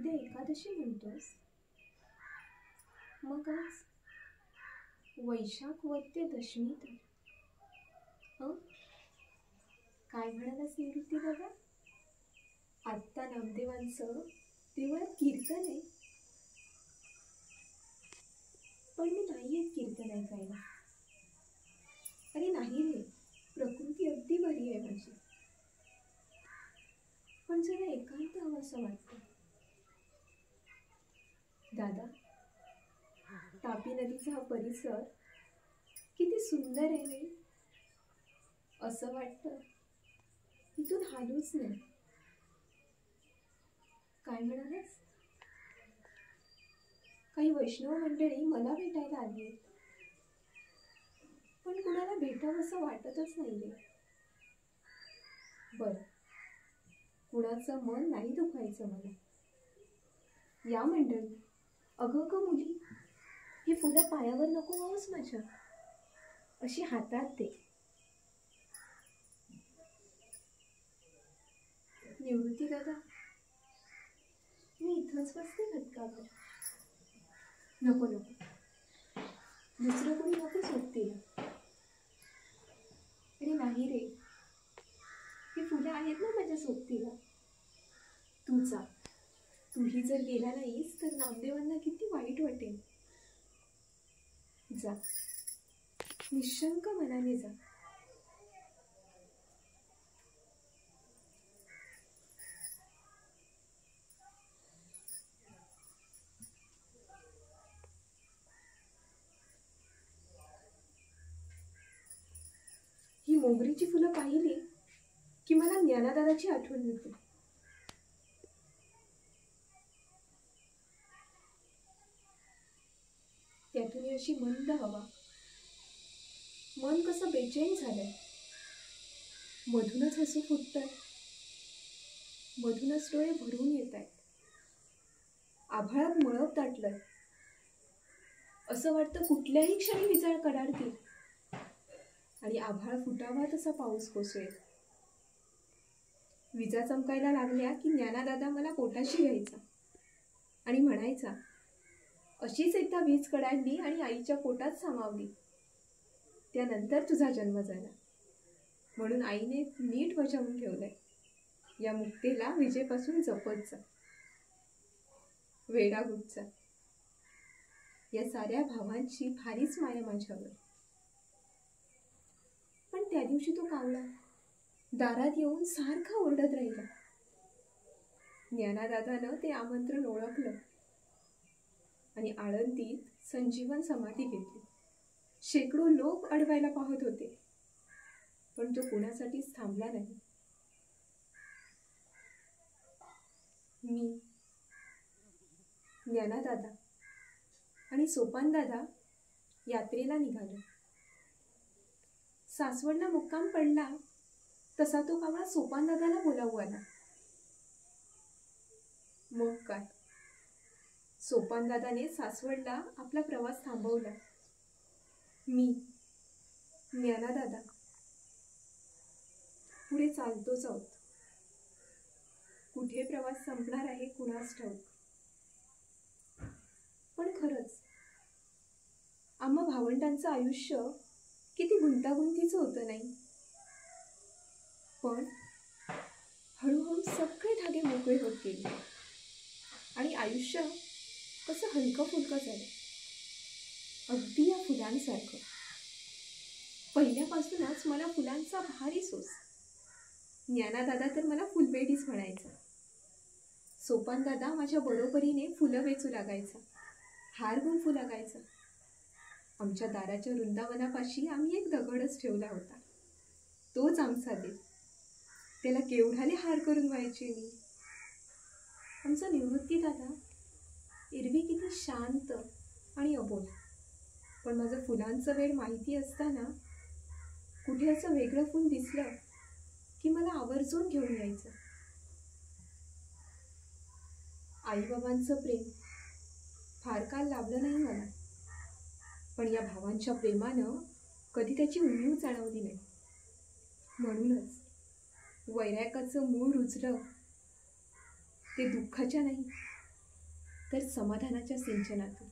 उद्या एकादशी म्हणतोस, मग आज वैशाख वद्य दशमी तर काय म्हणालास निवृत्ती दादा? आत्ता नामदेवांचं देवळात कीर्तन आहे, पण मी नाही येत कीर्तन ऐकायला. अरे नाही रे, प्रकृती अगदी बरी आहे माझी, पण जरा एकांत हवं असं वाटतं. दादा, तापी नदीचा हा परिसर किती सुंदर आहे रे. असं वाटतं इथून हालूच नाही. काय म्हणालास? काही वैष्णव मंडळी मला भेटायला आली, पण कुणाला भेटावं असं वाटतच नाही रे. बर, कुणाचं मन नाही दुखायचं मला. या मंडळी. अगं ग मुली, ही फुलं पायावर नको वाहूस माझ्या, अशी हातात दे. निवृत्ती दादा, मी इथंच बसते घटकावर. नको नको, दुसरं कोणी नको सोबतीला. अरे नाही रे, ही फुलं आहेत ना माझ्या सोबतीला. तू जा. तूही जर गेला नाहीस तर नामदेवांना किती वाईट वाटेल. जा, निशंक मनाने जा. ही मोगरीची फुलं पाहिली की मला ज्ञानादादाची आठवण येते. त्यातून अशी मंद हवा, मन कसं बेचैन झालंय. मधूनच हसू फुटतंय, मधूनच डोळे भरून येत आहेत. आभाळात मळप दाटलंय. असं वाटतं कुठल्याही क्षणी विजाळ कडाडतील आणि आभाळ फुटावा तसा पाऊस कोसळेल. विजा चमकायला लागल्या की ज्ञानादादा मला पोटाशी घ्यायचा आणि म्हणायचा, अशीच एकदा वीज कडाडली आणि आईच्या पोटात सामावली, त्यानंतर तुझा जन्म झाला. म्हणून आईने नीट बजावून ठेवलंय. या मुक्तेला विजेपासून जपत जा. वेडा गुटचा. या साऱ्या भावांची भारीच माया माझ्यावर. पण त्या दिवशी तो कावळा दारात येऊन सारखा ओरडत राहिला. ज्ञानादादानं ते आमंत्रण ओळखलं आणि आळंदीत संजीवन समाधी घेतली. शेकडो लोक अडवायला पाहत होते, पण तो कुणासाठीच थांबला नाही. मी, ज्ञानादादा आणि सोपानदादा यात्रेला निघालो. सासवडला मुक्काम पडला तसा तो कावळा सोपानदादाला बोलावू आला. मग काय, सोपानदादाने सासवडला आपला प्रवास थांबवला. मी, ज्ञानादादा पुढे चालतोच आहोत. कुठे प्रवास संपणार आहे कुणास ठाऊक. पण खरंच आम्हा भावंडांचं आयुष्य किती गुंतागुंतीचं होतं नाही. पण हळूहळू सगळे धागे मोकळे होत गेले आणि आयुष्य कसं हलकं फुलकं झालं, अगदी या फुलांसारखं. पहिल्यापासूनच मला फुलांचा भारी सोस. ज्ञानादादा तर मला फुलबेडीच म्हणायचा. सोपानदादा माझ्या बरोबरीने फुलं वेचू लागायचा, हार गुंफू लागायचा. आमच्या दाराच्या वृंदावनापाशी आम्ही एक दगडच ठेवला होता, तोच आमचा देव. त्याला केवढाले हार करून व्हायचे मी. आमचा निवृत्ती दादा एरवी किती शांत आणि अबोल, पण माझं फुलांचं वेळ माहिती असताना कुठे असं वेगळं फुल दिसलं की मला आवर्जून घेऊन यायचं. आईबाबांचं प्रेम फार काळ लाभलं नाही मला, पण या भावांच्या प्रेमानं कधी त्याची उणीव जाणवली नाही. म्हणूनच वैराग्याचं मूळ रुजलं ते दुःखाच्या नाही तर समाधानाच्या सिंचनातून.